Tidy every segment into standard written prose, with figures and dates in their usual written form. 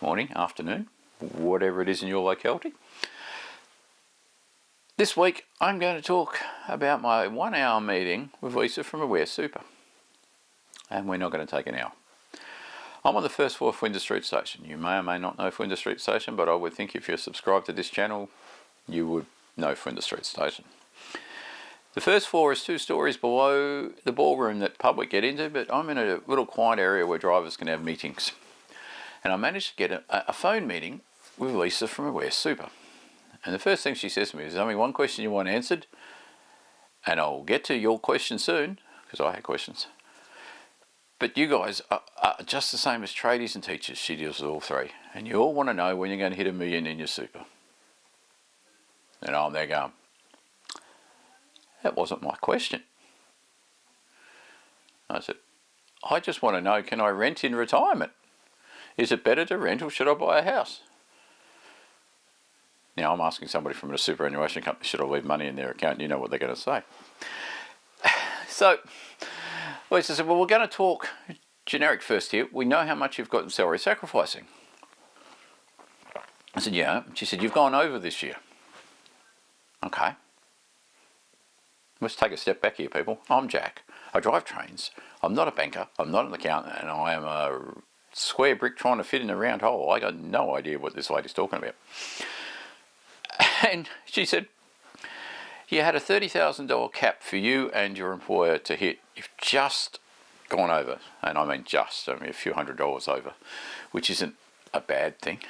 morning, afternoon, whatever it is in your locality. This week I'm going to talk about my 1 hour meeting with Lisa from Aware Super. And we're not going to take an hour. I'm on the first floor of Flinders Street Station. You may or may not know Flinders Street Station, but I would think if you're subscribed to this channel, you would know Flinders Street Station. The first floor is 2 stories below the ballroom that public get into, but I'm in a little quiet area where drivers can have meetings. And I managed to get a phone meeting with Lisa from Aware Super. And the first thing she says to me is, "There's only one question you want answered, and I'll get to your question soon," because I had questions. "But you guys are just the same as tradies and teachers," she deals with all three, "and you all want to know when you're going to hit $1 million in your super." And I'm there going, that wasn't my question. I said, "I just want to know, can I rent in retirement? Is it better to rent or should I buy a house?" Now I'm asking somebody from a superannuation company, should I leave money in their account? You know what they're going to say. So Lisa said, "Well, we're going to talk generic first here. We know how much you've got in salary sacrificing." I said, "Yeah." She said, "You've gone over this year." Okay. Let's take a step back here, people. I'm Jack. I drive trains. I'm not a banker. I'm not an accountant. And I am a square brick trying to fit in a round hole. I got no idea what this lady's talking about. And she said, "You had a $30,000 cap for you and your employer to hit. You've just gone over." And I mean just, I mean a few $100s over, which isn't a bad thing.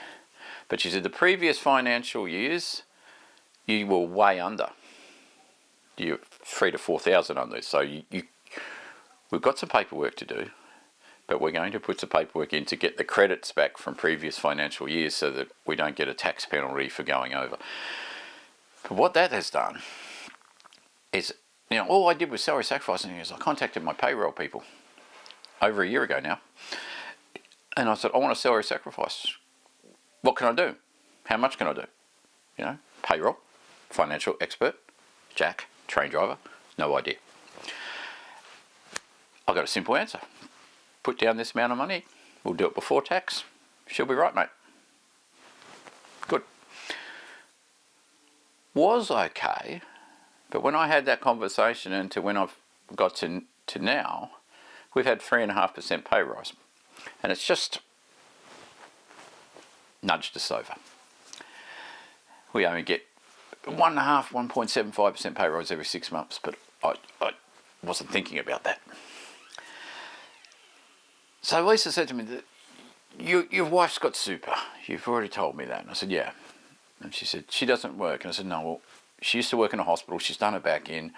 But she said the previous financial years, you were way under. You're 3,000 to 4,000 under. So we've got some paperwork to do, but we're going to put some paperwork in to get the credits back from previous financial years so that we don't get a tax penalty for going over. But what that has done is, all I did with salary sacrificing is I contacted my payroll people over a year ago now, and I said, "I want a salary sacrifice. What can I do? How much can I do?" Payroll, financial expert, Jack, train driver, no idea. I got a simple answer. Put down this amount of money, we'll do it before tax. She'll be right, mate. Good. Was okay, but when I had that conversation and to when I've got to now, we've had 3.5% pay rise. And it's just nudged us over. We only get 1.75% pay rise every 6 months, but I wasn't thinking about that. So Lisa said to me that your wife's got super. You've already told me that. And I said, "Yeah." And she said, "She doesn't work." And I said, "No, well, she used to work in a hospital. She's done her back in.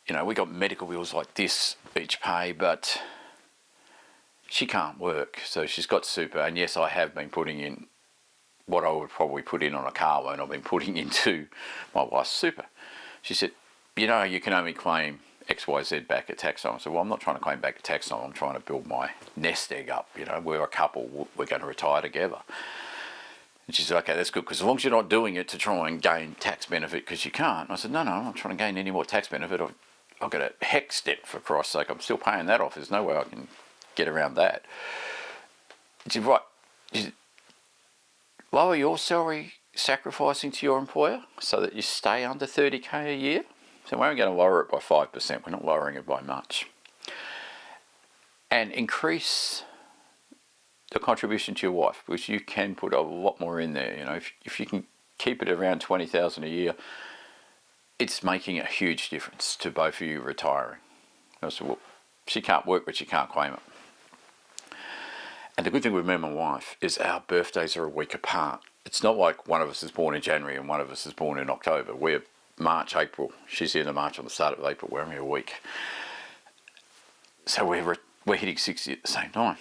We got medical bills like this each pay, but she can't work. So she's got super. And yes, I have been putting in what I would probably put in on a car loan. I've been putting into my wife's super." She said, "You can only claim XYZ back at tax time." I said, "Well, I'm not trying to claim back at tax time. I'm trying to build my nest egg up. We're a couple. We're going to retire together." And she said, "Okay, that's good, because as long as you're not doing it to try and gain tax benefit because you can't." And I said, No, I'm not trying to gain any more tax benefit. I've got a HEX debt, for Christ's sake. I'm still paying that off. There's no way I can get around that. She said, "Right. She said, lower your salary sacrificing to your employer so that you stay under 30K a year. So we're only going to lower it by 5%. We're not lowering it by much. And increase the contribution to your wife, because you can put a lot more in there. If you can keep it around 20,000 a year, it's making a huge difference to both of you retiring." And I said, "Well, she can't work, but she can't claim it." And the good thing with me and my wife is our birthdays are a week apart. It's not like one of us is born in January and one of us is born in October. We're March, April. She's the end of March, on the start of April. We're only a week. So we're hitting 60 at the same time.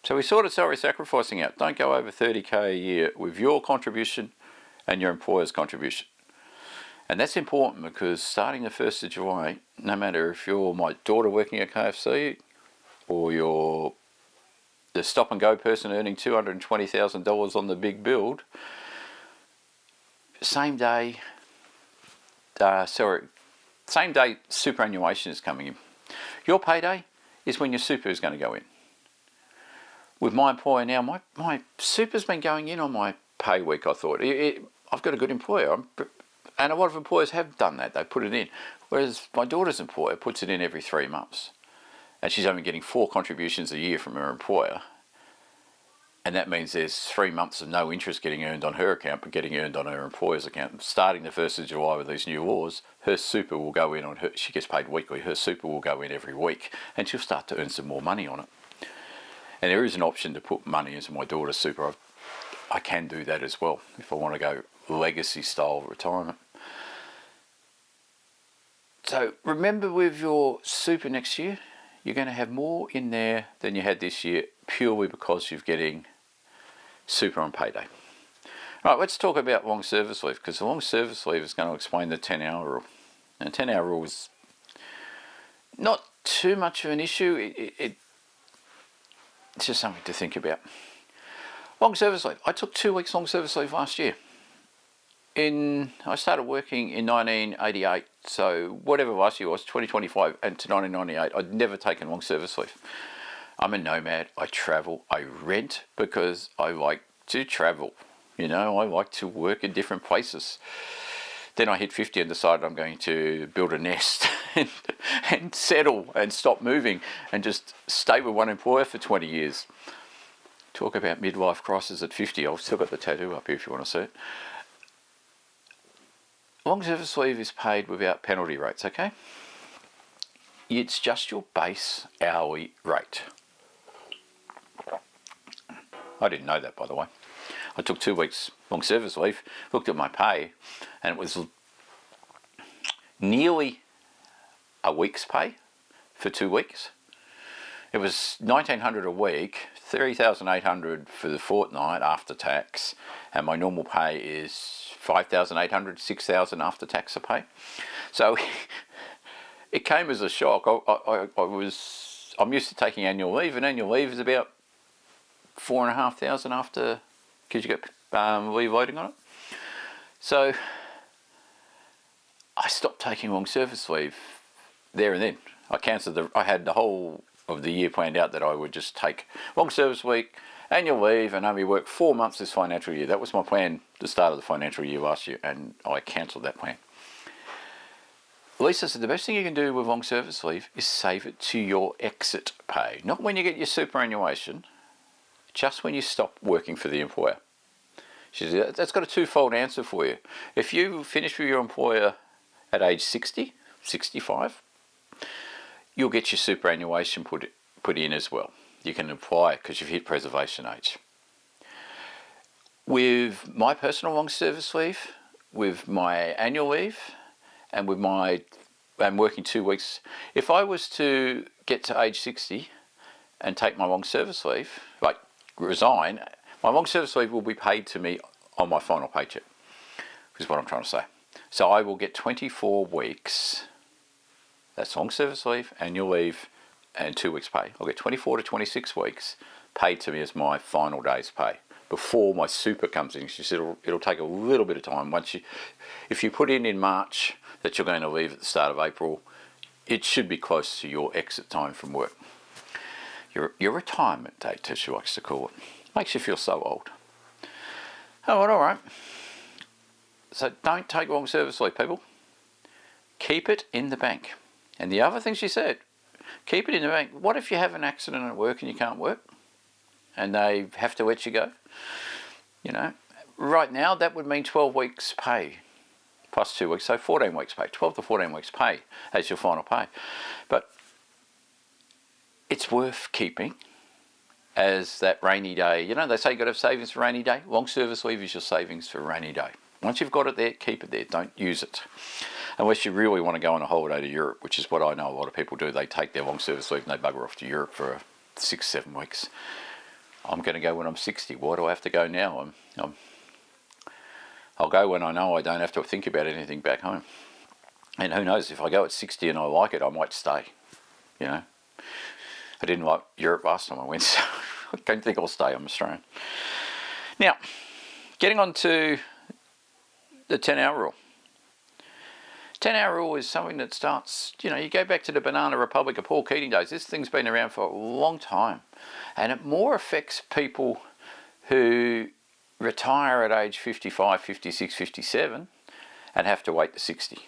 So we sorted salary sacrificing out. Don't go over 30K a year with your contribution and your employer's contribution. And that's important, because starting the 1st of July, no matter if you're my daughter working at KFC or you're the stop and go person earning $220,000 on the big build, same day superannuation is coming in. Your payday is when your super is going to go in. with my employer now, my super's been going in on my pay week, I thought. I've got a good employer. And a lot of employers have done that. They put it in. Whereas my daughter's employer puts it in every 3 months. And she's only getting 4 contributions a year from her employer. And that means there's 3 months of no interest getting earned on her account, but getting earned on her employer's account. Starting the 1st of July with these new laws, her super will go in on her, she gets paid weekly, her super will go in every week, and she'll start to earn some more money on it. And there is an option to put money into my daughter's super. I can do that as well if I want to go legacy style retirement. So remember, with your super next year, you're going to have more in there than you had this year, purely because you're getting super on payday. Right, let's talk about long service leave, because the long service leave is going to explain the 10-hour rule. And the 10-hour rule is not too much of an issue. It's just something to think about. Long service leave. I took 2 weeks long service leave last year. I started working in 1988, so whatever last year was, 2025 and to 1998, I'd never taken long service leave. I'm a nomad, I travel, I rent because I like to travel. You know, I like to work in different places. Then I hit 50 and decided I'm going to build a nest and settle and stop moving and just stay with one employer for 20 years. Talk about midlife crisis at 50. I've still got the tattoo up here if you want to see it. Long service leave is paid without penalty rates, okay? It's just your base hourly rate. I didn't know that, by the way. I took 2 weeks long service leave, looked at my pay, and it was nearly a week's pay for 2 weeks. It was $1,900 a week, $3,800 for the fortnight after tax, and my normal pay is $5,800, $6,000 after tax I pay. So it came as a shock. I'm used to taking annual leave, and annual leave is about $4,500 after, because you get leave loading on it. So I stopped taking long service leave there and then. I had the whole of the year planned out that I would just take long service week, annual leave, and only work 4 months this financial year. That was my plan at the start of the financial year last year, and I cancelled that plan. Lisa said the best thing you can do with long service leave is save it to your exit pay. Not when you get your superannuation, just when you stop working for the employer. She said that's got a twofold answer for you. If you finish with your employer at age 60, 65, you'll get your superannuation put in as well. You can apply it because you've hit preservation age. With my personal long service leave, with my annual leave, and with I'm working 2 weeks, if I was to get to age 60 and take my long service leave, like resign, my long service leave will be paid to me on my final paycheck, is what I'm trying to say. So I will get 24 weeks. That's long service leave, annual leave, and 2 weeks pay. I'll get 24 to 26 weeks paid to me as my final day's pay before my super comes in. She said it'll take a little bit of time. If you put in March that you're going to leave at the start of April, it should be close to your exit time from work. Your retirement date, as she likes to call it. Makes you feel so old. Oh, all right. So don't take long service leave, people. Keep it in the bank. And the other thing she said, keep it in the bank. What if you have an accident at work and you can't work? And they have to let you go? You know, right now that would mean 12 weeks pay plus 2 weeks, so 14 weeks pay, 12 to 14 weeks pay as your final pay. But it's worth keeping as that rainy day. You know, they say you've got to have savings for a rainy day. Long service leave is your savings for a rainy day. Once you've got it there, keep it there. Don't use it. Unless you really want to go on a holiday to Europe, which is what I know a lot of people do. They take their long service leave and they bugger off to Europe for 6-7 weeks. I'm going to go when I'm 60. Why do I have to go now? I'll go when I know I don't have to think about anything back home. And who knows, if I go at 60 and I like it, I might stay. You know, I didn't like Europe last time I went, so I don't think I'll stay. I'm Australian. Now, getting on to the 10-hour rule. 10-hour rule is something that starts, you go back to the Banana Republic of Paul Keating days. This thing's been around for a long time. And it more affects people who retire at age 55, 56, 57 and have to wait to 60.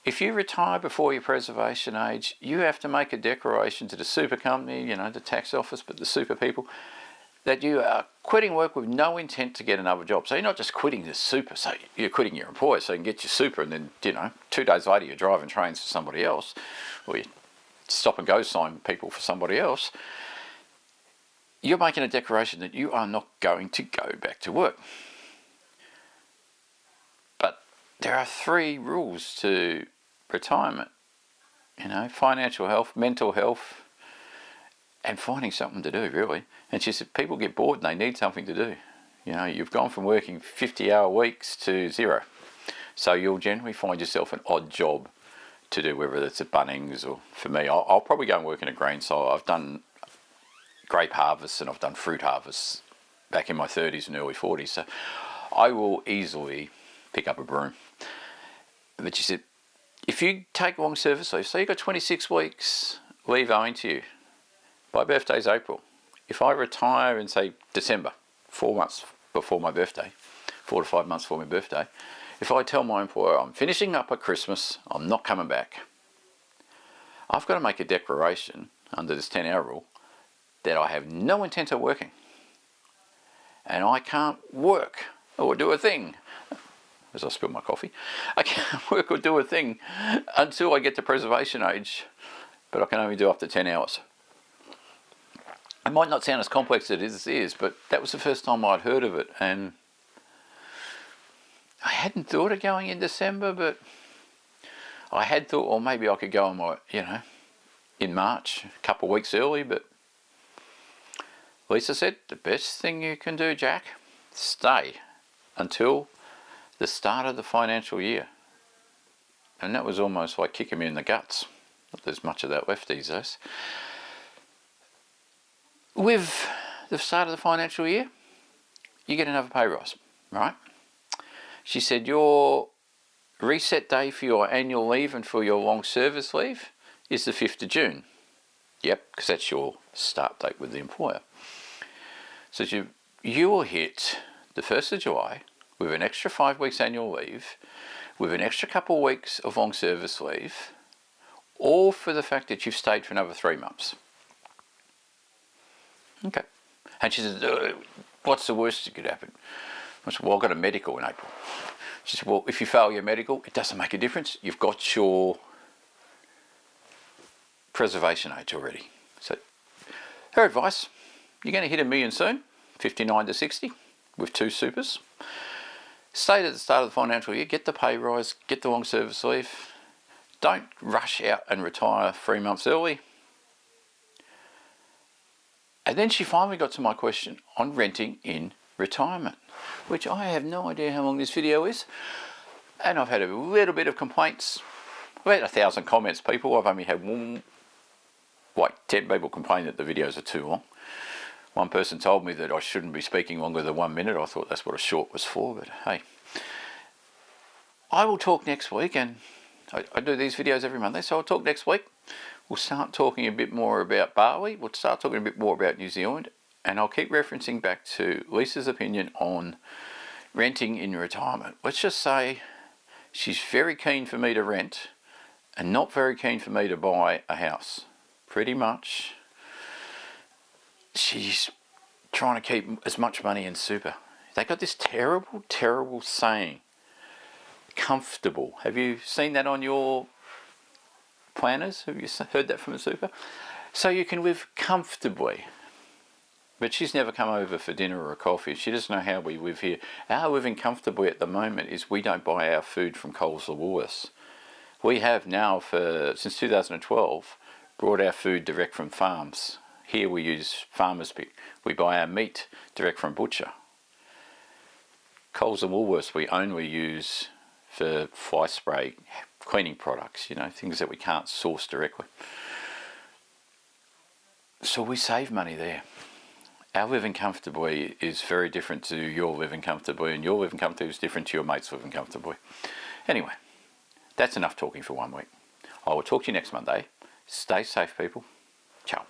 If you retire before your preservation age, you have to make a declaration to the super company, the tax office, but the super people, that you are quitting work with no intent to get another job. So you're not just quitting the super, so you're quitting your employer so you can get your super, and then, 2 days later you're driving trains for somebody else, or you stop and go sign people for somebody else. You're making a declaration that you are not going to go back to work. But there are 3 rules to retirement, financial health, mental health, and finding something to do, really. And she said people get bored and they need something to do. You've gone from working 50-hour weeks to 0. So you'll generally find yourself an odd job to do, whether it's at Bunnings or, for me, I'll probably go and work in a grain silo. I've done grape harvests and I've done fruit harvests back in my 30s and early 40s. So I will easily pick up a broom. But she said, if you take long service leave, so you've got 26 weeks leave owing to you. My birthday's April. If I retire in, say, December, 4 months before my birthday, 4 to 5 months before my birthday, if I tell my employer I'm finishing up at Christmas, I'm not coming back, I've got to make a declaration under this 10-hour rule that I have no intent of working. And I can't work or do a thing, as I spill my coffee, I can't work or do a thing until I get to preservation age, but I can only do up to 10 hours. It might not sound as complex as it is, but that was the first time I'd heard of it, and I hadn't thought of going in December, but I had thought, or maybe I could go on in March, a couple of weeks early, but Lisa said, the best thing you can do, Jack, stay until the start of the financial year. And that was almost like kicking me in the guts. Not there's much of that left these days. With the start of the financial year, you get another pay rise, right? She said your reset day for your annual leave and for your long service leave is the 5th of June. Yep, because that's your start date with the employer. So you will hit the 1st of July with an extra 5 weeks annual leave, with an extra couple of weeks of long service leave, all for the fact that you've stayed for another 3 months. Okay. And she said, what's the worst that could happen? I said, well, I've got a medical in April. She said, well, if you fail your medical, it doesn't make a difference. You've got your preservation age already. So her advice, you're going to hit $1 million soon, 59 to 60, with 2 supers. Stay at the start of the financial year, get the pay rise, get the long service leave. Don't rush out and retire 3 months early. And then she finally got to my question on renting in retirement, which I have no idea how long this video is. And I've had a little bit of complaints. I've had 1,000 comments, people. I've only had 10 people complain that the videos are too long. One person told me that I shouldn't be speaking longer than 1 minute. I thought that's what a short was for, but hey. I will talk next week, and I do these videos every Monday, so I'll talk next week. We'll start talking a bit more about Bali. We'll start talking a bit more about New Zealand, and I'll keep referencing back to Lisa's opinion on renting in retirement. Let's just say she's very keen for me to rent and not very keen for me to buy a house. Pretty much. She's trying to keep as much money in super. They got this terrible, terrible saying, comfortable. Have you seen that on your planners? Have you heard that from a super? So you can live comfortably. But she's never come over for dinner or a coffee. She doesn't know how we live here. Our living comfortably at the moment is we don't buy our food from Coles or Woolworths. We have now, since 2012, brought our food direct from farms. Here we use farmers pick. We buy our meat direct from butcher. Coles and Woolworths we only use for fly spray, cleaning products, things that we can't source directly. So we save money there. Our living comfortably is very different to your living comfortably, and your living comfortably is different to your mate's living comfortably. Anyway, That's enough talking for 1 week. I will talk to you next Monday. Stay safe, people. Ciao.